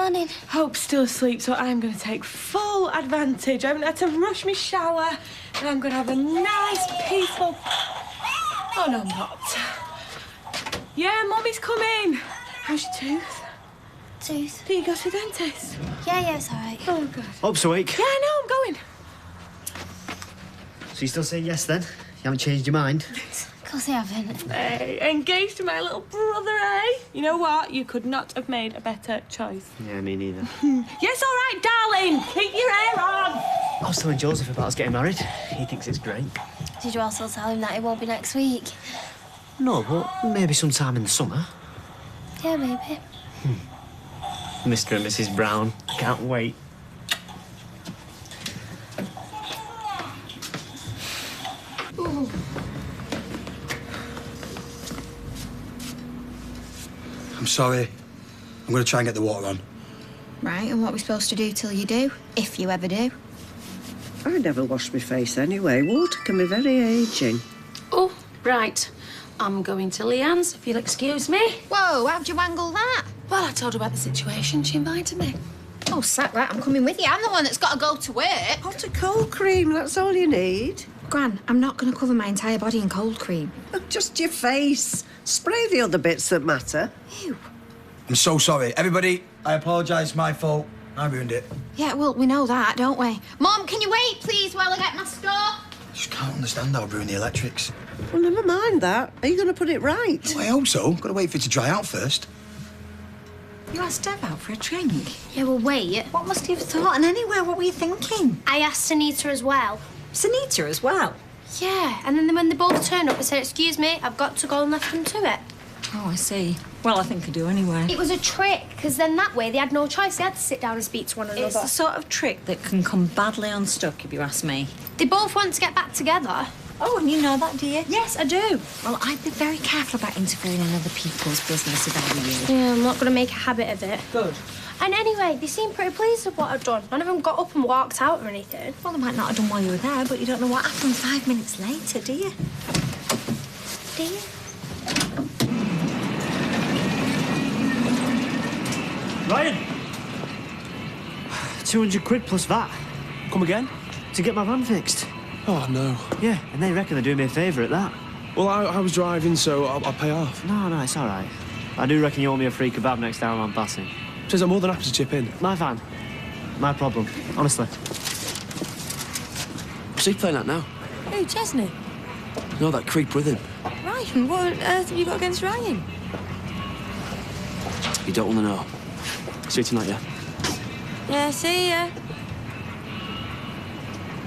morning. Hope's still asleep, so I'm going to take full advantage. I haven't had to rush my shower, and I'm going to have a nice, peaceful... Oh, no, I'm not. Yeah, Mummy's coming. How's your tooth? Tooth? Do you go to the dentist? Yeah, it's all right. Oh, good. Hope's awake. Yeah, I know, I'm going. So you still saying yes, then? You haven't changed your mind? Of course I haven't. Hey, engaged to my little brother, eh? You know what? You could not have made a better choice. Yeah, me neither. Yes, all right, darling. Keep your hair on. I was telling Joseph about us getting married. He thinks it's great. Did you also tell him that it won't be next week? No, but maybe sometime in the summer. Yeah, maybe. Mr. and Mrs. Brown. Can't wait. Ooh. I'm sorry. I'm going to try and get the water on. Right, and what are we supposed to do till you do? If you ever do? I never wash my face anyway. Water can be very ageing. Oh, right. I'm going to Leanne's, if you'll excuse me. Whoa, how'd you wangle that? Well, I told her about the situation. She invited me. Oh, sack that, I'm coming with you. I'm the one that's got to go to work. Hot or cold cream, that's all you need. Gran, I'm not going to cover my entire body in cold cream. Just your face. Spray the other bits that matter. Ew. I'm so sorry. Everybody, I apologise. My fault. I ruined it. Yeah, well, we know that, don't we? Mum, can you wait, please, while I get my stuff? I just can't understand how I ruined the electrics. Well, never mind that. Are you going to put it right? Well, I hope so. Got to wait for it to dry out first. You asked Dev out for a drink. Yeah, well, wait. What must you have thought? And anyway, what were you thinking? I asked Anita as well. Sanita as well? Yeah, and then when they both turned up, I said, excuse me, I've got to go and left them to it. Oh, I see. Well, I think I do anyway. It was a trick, because then that way they had no choice. They had to sit down and speak to one another. It's the sort of trick that can come badly unstuck, if you ask me. They both want to get back together. Oh, and you know that, do you? Yes, I do. Well, I'd be very careful about interfering in other people's business if I were you. Yeah, I'm not going to make a habit of it. Good. And anyway, they seemed pretty pleased with what I'd done. None of them got up and walked out or anything. Well, they might not have done while you were there, but you don't know what happened 5 minutes later, do you? Do you? Ryan! 200 quid plus VAT. Come again? To get my van fixed. Oh, no. Yeah, and they reckon they're doing me a favour at that. Well, I was driving, so I'll pay off. No, it's all right. I do reckon you owe me a free kebab next time I'm passing. Says I'm more than happy to chip in. My van. My problem, honestly. What's he playing at now? Who, Chesney? No, that creep with him. Ryan? What on earth have you got against Ryan? You don't want to know. See you tonight, yeah? Yeah, see ya.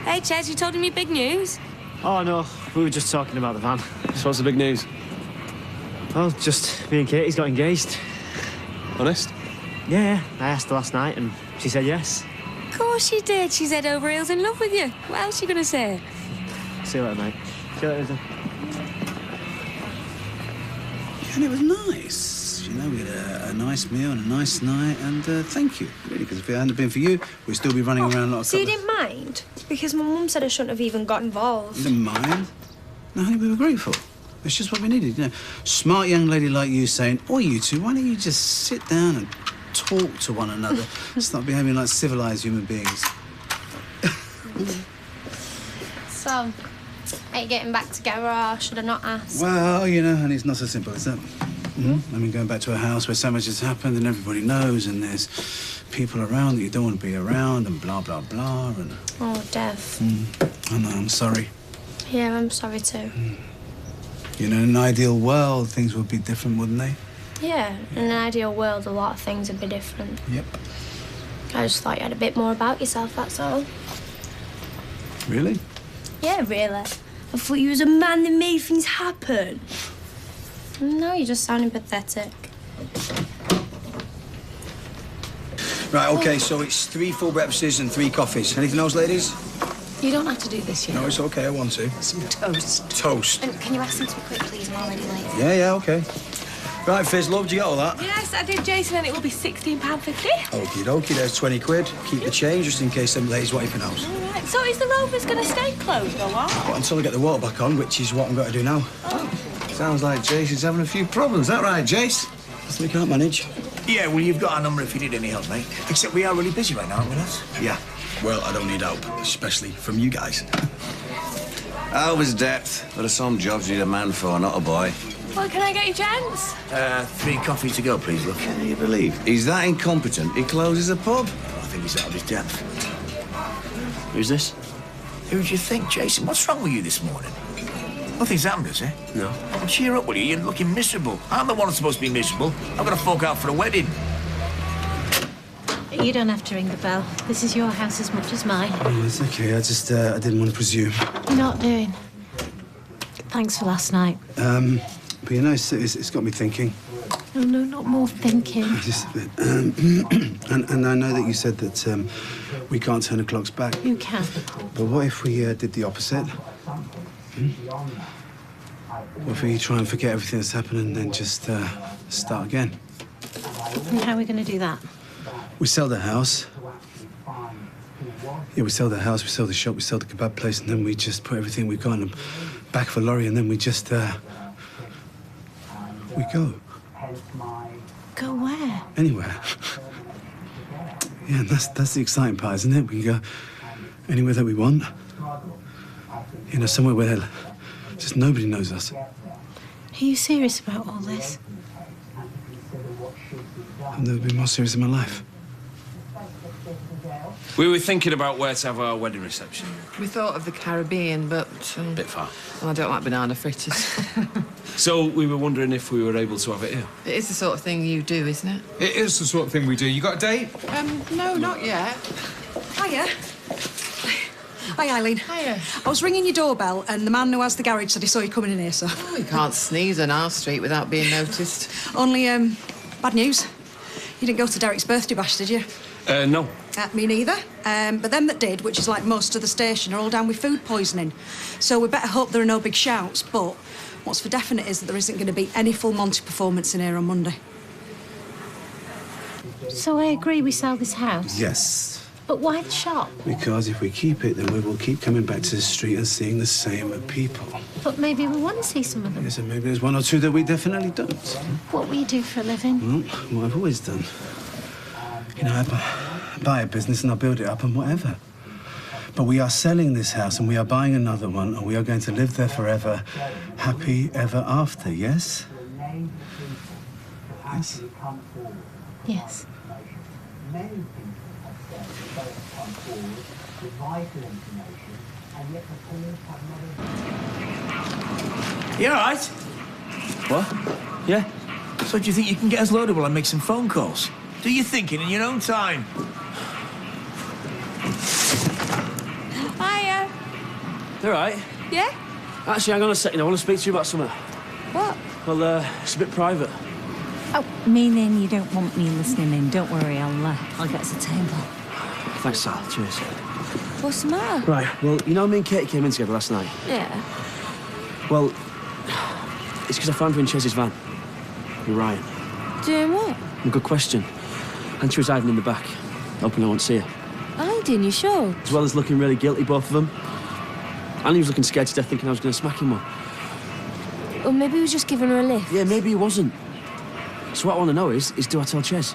Hey, Ches, you told him your big news? Oh, no, we were just talking about the van. So what's the big news? Well, just me and Katie's got engaged. Honest? Yeah, I asked her last night and she said yes. Of course she did. She's head over heels in love with you. What else are you going to say? See you later, mate. See you later, then. And it was nice. You know, we had a nice meal and a nice night, and thank you, really, because if it hadn't been for you, we'd still be running around like a So you couple didn't mind? Because my mum said I shouldn't have even got involved. You didn't mind? No, honey, we were grateful. It's just what we needed, you know. Smart young lady like you saying, "Oh, you two, why don't you just sit down and talk to one another, start behaving like civilized human beings." So, are you getting back together or should I not ask? Well, you know, honey, it's not so simple as that. I mean, going back to a house where so much has happened and everybody knows and there's people around that you don't want to be around and blah, blah, blah, and... Oh, Dev. I know, I'm sorry. Yeah, I'm sorry too. You know, in an ideal world, things would be different, wouldn't they? Yeah, in an ideal world, a lot of things would be different. Yep. I just thought you had a bit more about yourself, that's all. Really? Yeah, really. I thought you was a man that made things happen. No, you're just sounding pathetic. Right, OK, so it's 3 full breakfasts and 3 coffees. Anything else, ladies? You don't have to do this, you know. No, it's OK, I want to. Some toast. Toast. And can you ask them to be quick, please? I'm already late. Yeah, OK. Right, Fizz, love, did you get all that? Yes, I did, Jason, and it will be £16.50. Okie dokie, there's 20 quid. Keep the change just in case them ladies want anything else. All right, so is the Rovers going to stay closed or what? Well, until I get the water back on, which is what I'm going to do now. Sounds like Jason's having a few problems. Is that right, Jace? That's what we can't manage. Yeah, well, you've got our number if you need any help, mate. Except we are really busy right now, aren't we, lads? Yeah. Well, I don't need help, especially from you guys. Help is depth, but some jobs you need a man for, not a boy. What can I get you, gents? 3 coffee to go, please, look. Can you believe he's that incompetent? He closes a pub. I think he's out of his depth. Who's this? Who do you think, Jason? What's wrong with you this morning? Nothing's happened, is it? No. Oh, cheer up, will you? You're looking miserable. I'm the one who's supposed to be miserable. I've got to fork out for a wedding. You don't have to ring the bell. This is your house as much as mine. Oh, it's okay. I just, I didn't want to presume. You're not doing. Thanks for last night. But you know, it's got me thinking. No, not more thinking. Just a bit. And I know that you said that we can't turn the clocks back. You can. But what if we did the opposite? What if we try and forget everything that's happened and then just start again? And how are we going to do that? We sell the house. Yeah, we sell the house, we sell the shop, we sell the kebab place, and then we just put everything we've got in the back of a lorry, and then we just, we go. Go where? Anywhere. Yeah, and that's the exciting part, isn't it? We can go anywhere that we want. You know, somewhere where just nobody knows us. Are you serious about all this? I've never been more serious in my life. We were thinking about where to have our wedding reception. We thought of the Caribbean, but... Bit far. Well, I don't like banana fritters. So we were wondering if we were able to have it here. It is the sort of thing you do, isn't it? It is the sort of thing we do. You got a date? No, not yet. Hiya. Hi, Eileen. Hiya. I was ringing your doorbell, and the man who has the garage said he saw you coming in here, so... Oh, you can't sneeze on our street without being noticed. Only, bad news. You didn't go to Derek's birthday bash, did you? No. Me neither. But them that did, which is like most of the station, are all down with food poisoning. So we better hope there are no big shouts, but what's for definite is that there isn't going to be any full Monty performance in here on Monday. So I agree we sell this house. Yes. But why the shop? Because if we keep it, then we will keep coming back to the street and seeing the same people. But maybe we want to see some of them. Yes, and maybe there's one or two that we definitely don't. What will you do for a living? Well, what I've always done. You know, I buy a business and I build it up and whatever. But we are selling this house and we are buying another one and we are going to live there forever, happy ever after, yes? Yes? Yes. You all right? What? Yeah. So do you think you can get us loaded while I make some phone calls? Do your thinking in your own time. Hiya. You all right? Yeah? Actually, hang on a second. I want to speak to you about something. What? Well, it's a bit private. Oh, meaning you don't want me listening in. Don't worry, I'll get us a table. Thanks, Sal. Cheers. What's the matter? Right, well, you know me and Katie came in together last night? Yeah. Well, it's because I found her in Chez's van. With Ryan. Doing what? Good question. And she was hiding in the back, hoping I won't see her. Hiding, you sure? As well as looking really guilty, both of them. And he was looking scared to death, thinking I was going to smack him one. Or maybe he was just giving her a lift. Yeah, maybe he wasn't. So what I want to know is do I tell Chez?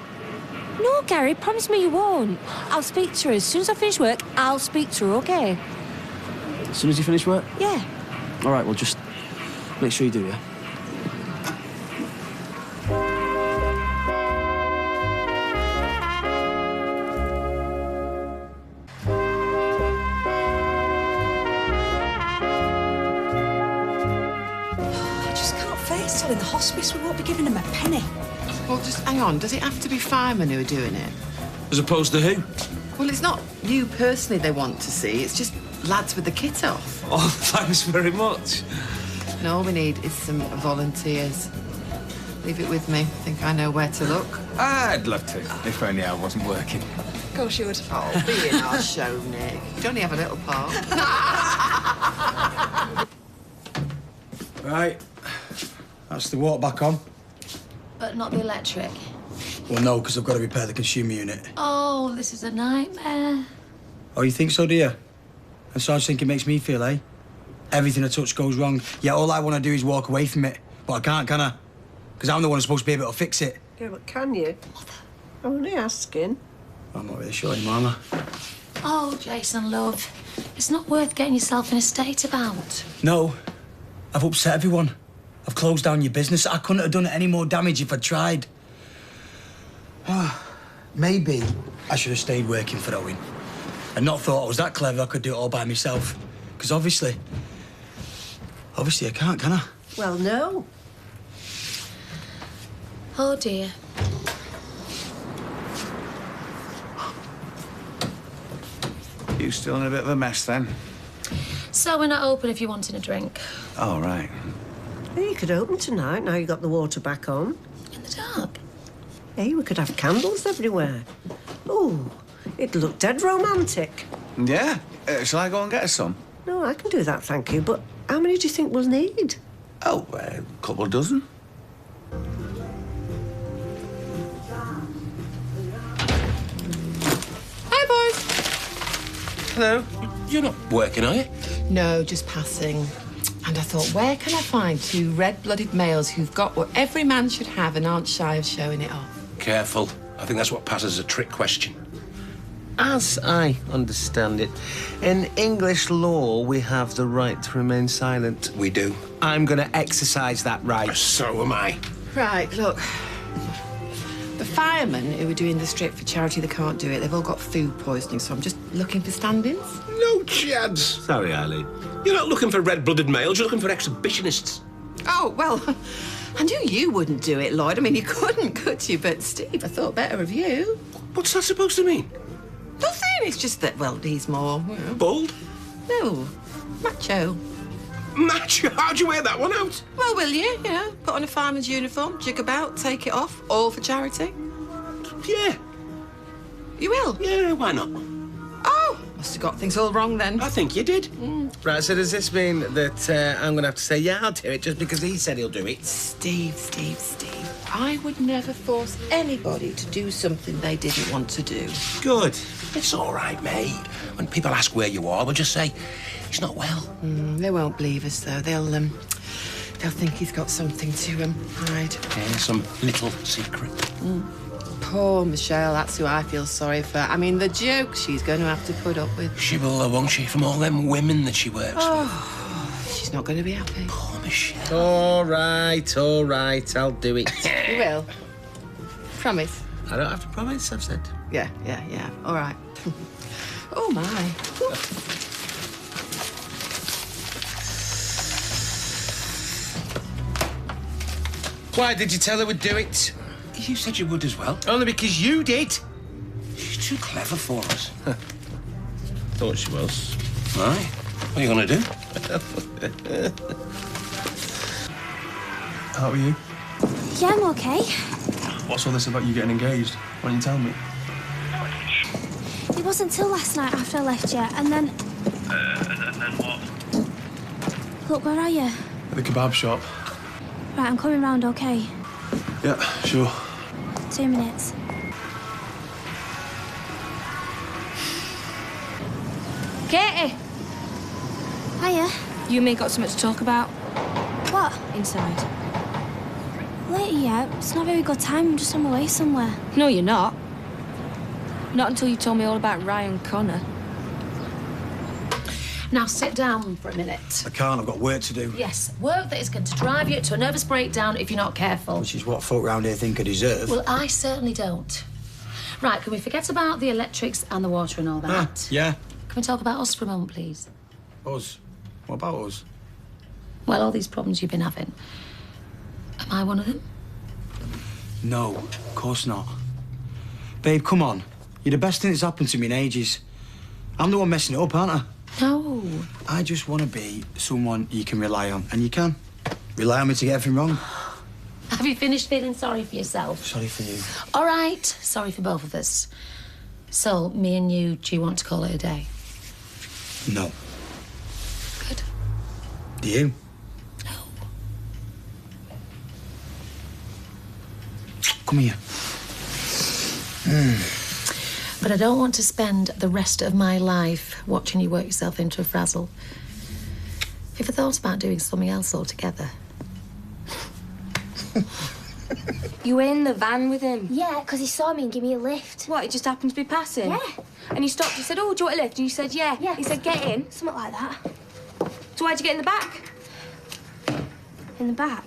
No, Gary, promise me you won't. I'll speak to her. As soon as I finish work, I'll speak to her, OK? As soon as you finish work? Yeah. All right, well, just make sure you do, yeah? Still in the hospice, we won't be giving him a penny. Well, just hang on. Does it have to be firemen who are doing it? As opposed to who? Well, it's not you personally they want to see. It's just lads with the kit off. Oh, thanks very much. And all we need is some volunteers. Leave it with me. I think I know where to look. I'd love to, if only I wasn't working. Of course you would. Oh, be in our show, Nick. You only have a little part. Right. That's the water back on. But not the electric. Well, no, because I've got to repair the consumer unit. Oh, this is a nightmare. Oh, you think so, do you? And so I think it makes me feel, eh? Everything I touch goes wrong. Yeah, all I want to do is walk away from it. But I can't, can I? Because I'm the one who's supposed to be able to fix it. Yeah, but can you? Mother. I'm only asking. I'm not really sure, Mama. Oh, Jason, love. It's not worth getting yourself in a state about. No. I've upset everyone. I've closed down your business. I couldn't have done any more damage if I tried. Maybe I should have stayed working for Owen and not thought I was that clever I could do it all by myself. Because obviously I can't, can I? Well, no. Oh, dear. You still in a bit of a mess, then? So we're not open if you're wanting a drink. Oh, right. Well, you could open tonight, now you got the water back on. In the dark? Hey, we could have candles everywhere. Oh, it'd look dead romantic. Yeah? Shall I go and get us some? No, I can do that, thank you, but how many do you think we'll need? Oh, a couple dozen. Hi, boys. Hello. You're not working, are you? No, just passing. And I thought, where can I find two red-blooded males who've got what every man should have and aren't shy of showing it off? Careful. I think that's what passes as a trick question. As I understand it, in English law, we have the right to remain silent. We do. I'm going to exercise that right. So am I. Right, look. The firemen who are doing the strip for charity, they can't do it. They've all got food poisoning, so I'm just looking for stand-ins. No chads. Sorry, Eileen. You're not looking for red-blooded males, you're looking for exhibitionists. Oh, well, I knew you wouldn't do it, Lloyd. I mean, you couldn't, could you? But, Steve, I thought better of you. What's that supposed to mean? Nothing. It's just that, well, he's more, you know... Bald? No, macho. Macho? How'd you wear that one out? Well, will you? You know, put on a fireman's uniform, jig about, take it off, all for charity. Yeah. You will? Yeah, why not? Oh, must have got things all wrong then. I think you did. Right, so does this mean that I'm going to have to say, yeah, I'll do it, just because he said he'll do it? Steve. I would never force anybody to do something they didn't want to do. Good. It's all right, mate. When people ask where you are, we'll just say, he's not well. They won't believe us, though. They'll think he's got something to hide. Yeah, some little secret. Poor Michelle, that's who I feel sorry for. I mean, the joke she's going to have to put up with. She will, won't she, from all them women that she works with. She's not going to be happy. Poor Michelle. All right, I'll do it. You will? Promise? I don't have to promise, I've said. Yeah. All right. Oh, my. Why did you tell her we'd do it? You said you would as well. Only because you did. She's too clever for us. Thought she was. Right. What are you going to do? How are you? Yeah, I'm okay. What's all this about you getting engaged? Why don't you tell me? It wasn't till last night after I left you, and then... And then what? Look, where are you? At the kebab shop. Right, I'm coming round, okay? Yeah, sure. 2 minutes. Katie! Hiya. You and me got something to talk about. What? Inside. Later yet. It's not a very good time. I'm just on my way somewhere. No, you're not. Not until you told me all about Ryan Connor. Now sit down for a minute. I can't, I've got work to do. Yes, work that is going to drive you to a nervous breakdown if you're not careful. Which is what folk round here think I deserve. Well, I certainly don't. Right, can we forget about the electrics and the water and all that? Yeah. Can we talk about us for a moment, please? Us? What about us? Well, all these problems you've been having. Am I one of them? No, of course not. Babe, come on. You're the best thing that's happened to me in ages. I'm the one messing it up, aren't I? No. I just want to be someone you can rely on, and you can. Rely on me to get everything wrong. Have you finished feeling sorry for yourself? Sorry for you. All right, sorry for both of us. So, me and you, do you want to call it a day? No. Good. Do you? No. Come here. But I don't want to spend the rest of my life watching you work yourself into a frazzle. Have you thought about doing something else altogether? You were in the van with him? Yeah, because he saw me and gave me a lift. What, he just happened to be passing? Yeah. And he stopped, he said, oh, do you want a lift? And you said, yeah. Yeah. He said, get in. Something like that. So why'd you get in the back? In the back?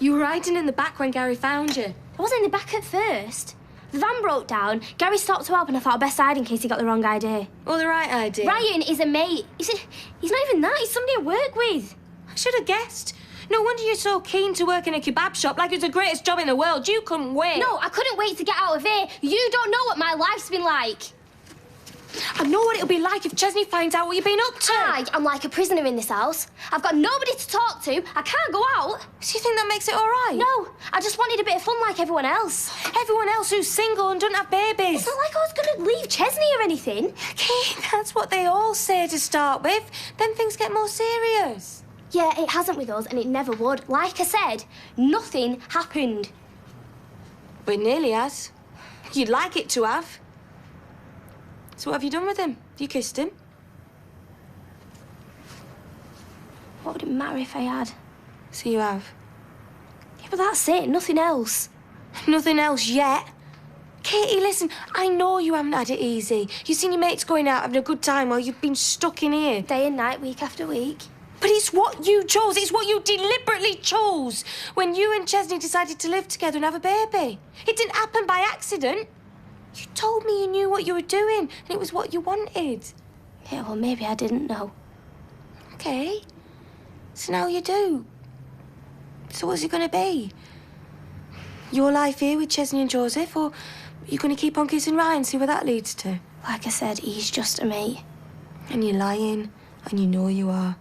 You were hiding in the back when Gary found you. I wasn't in the back at first. The van broke down. Gary stopped to help and I thought I'd best hide in case he got the wrong idea. Or the right idea? Ryan is a mate. He's not even that. He's somebody I work with. I should have guessed. No wonder you're so keen to work in a kebab shop like it's the greatest job in the world. You couldn't wait. No, I couldn't wait to get out of here. You don't know what my life's been like. I know what it'll be like if Chesney finds out what you've been up to. I'm like a prisoner in this house. I've got nobody to talk to. I can't go out. So you think that makes it all right? No, I just wanted a bit of fun like everyone else. Everyone else who's single and doesn't have babies. It's not like I was going to leave Chesney or anything. Okay, that's what they all say to start with. Then things get more serious. Yeah, it hasn't with us, and it never would. Like I said, nothing happened. But it nearly has. You'd like it to have. So what have you done with him? You kissed him? What would it matter if I had? So you have? Yeah, but that's it, nothing else. Nothing else yet? Katie, listen, I know you haven't had it easy. You've seen your mates going out having a good time while you've been stuck in here. Day and night, week after week. But it's what you chose. It's what you deliberately chose when you and Chesney decided to live together and have a baby. It didn't happen by accident. You told me you knew what you were doing and it was what you wanted. Yeah, well, maybe I didn't know. Okay. So now you do. So what's it going to be? Your life here with Chesney and Joseph, or are you going to keep on kissing Ryan and see where that leads to? Like I said, he's just a mate. And you're lying, and you know you are.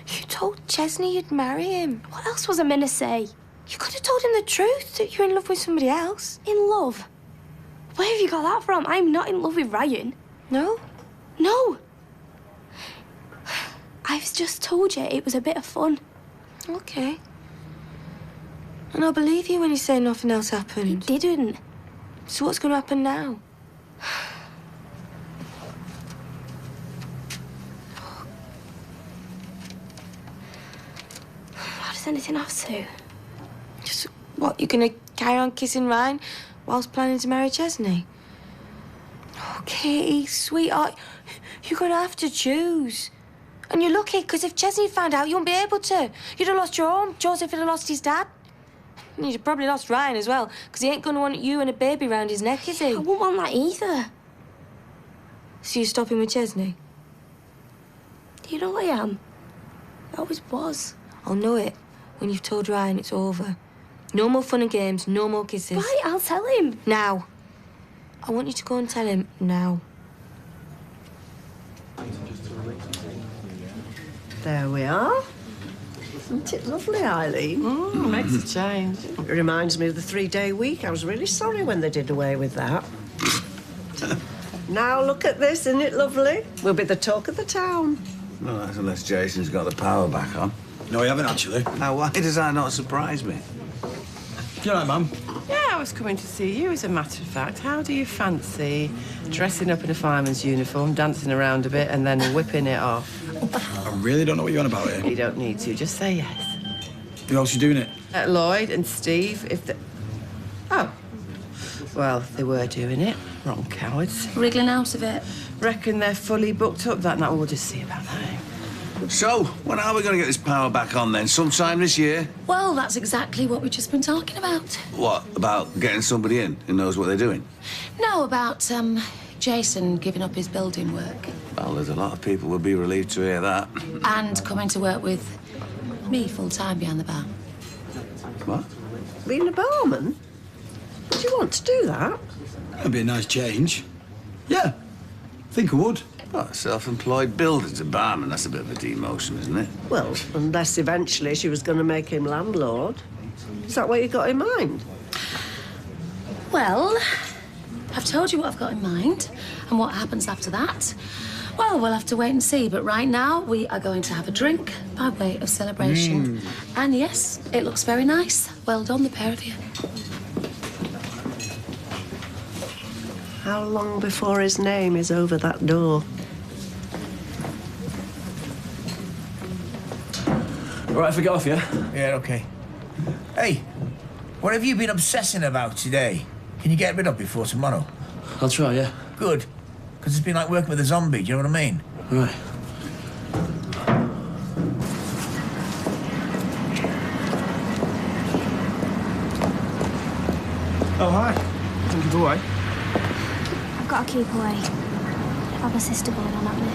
You told Chesney you'd marry him. What else was I meant to say? You could have told him the truth, that you're in love with somebody else. In love? Where have you got that from? I'm not in love with Ryan. No? No. I've just told you it was a bit of fun. Okay. And I'll believe you when you say nothing else happened. It didn't. So what's going to happen now? How does anything have to? Just, what, you're going to carry on kissing Ryan whilst planning to marry Chesney? Oh, Katie, sweetheart, you're going to have to choose. And you're lucky, because if Chesney found out, you wouldn't be able to. You'd have lost your home. Joseph would have lost his dad. And you'd have probably lost Ryan as well, because he ain't going to want you and a baby round his neck, is he? I wouldn't want that either. So you're stopping with Chesney? You know I am. I always was. I'll know it when you've told Ryan it's over. No more fun and games, no more kisses. Right, I'll tell him. Now. I want you to go and tell him now. There we are. Isn't it lovely, Eileen? Makes a change. It reminds me of the 3-day week. I was really sorry when they did away with that. Now look at this, isn't it lovely? We'll be the talk of the town. No, that's unless Jason's got the power back on. No, he haven't, actually. Now, why does that not surprise me? You all right, Mum? Yeah, I was coming to see you, as a matter of fact. How do you fancy dressing up in a fireman's uniform, dancing around a bit, and then whipping it off? I really don't know what you're on about here. You don't need to. Just say yes. Who else you doing it? Lloyd and Steve, if they... Oh. Well, they were doing it. Wrong cowards. Wriggling out of it. Reckon they're fully booked up that night. We'll just see about that. So, when are we going to get this power back on, then? Sometime this year? Well, that's exactly what we've just been talking about. What, about getting somebody in who knows what they're doing? No, about, Jason giving up his building work. Well, there's a lot of people would be relieved to hear that. And coming to work with me full-time behind the bar. What? Being a barman? Would you want to do that? That'd be a nice change. Yeah, I think I would. Oh, self-employed builders, a barman, that's a bit of a demotion, isn't it? Well, unless eventually she was going to make him landlord. Is that what you got in mind? Well, I've told you what I've got in mind, and what happens after that. Well, we'll have to wait and see, but right now we are going to have a drink by way of celebration. And yes, it looks very nice. Well done, the pair of you. How long before his name is over that door? All right, if we get off, yeah? Yeah, OK. Hey, what have you been obsessing about today? Can you get rid of before tomorrow? I'll try, yeah. Good. Because it's been like working with a zombie, do you know what I mean? Right. Oh, hi. Think you're away? I've got to keep away. I've my sister going on at me.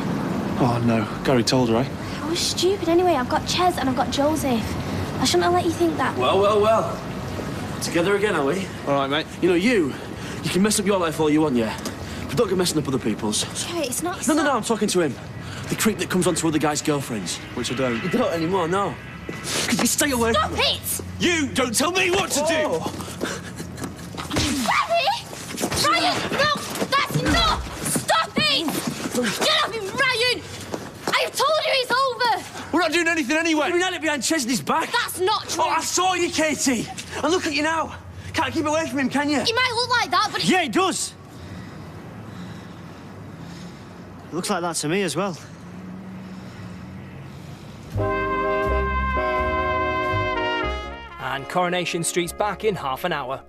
Oh, no. Gary told her, eh? I was stupid anyway. I've got Ches and I've got Joseph. I shouldn't have let you think that. Well. Together again, are we? All right, mate. You know, you can mess up your life all you want, yeah? But don't go messing up other people's. Kerry, it's not... No, I'm talking to him. The creep that comes onto other guys' girlfriends. Which I don't. You don't anymore, no. Could you stay away Stop from it! You don't tell me what to do! Barry! Ryan, no! That's enough! Stop it! Get off him, Ryan! I've told you it's over! We're not doing anything anyway. We're not it behind Chesney's back. That's not true. Oh, I saw you, Katie. And look at you now. Can't keep away from him, can you? He might look like that, but... Yeah, he does. Looks like that to me as well. And Coronation Street's back in half an hour.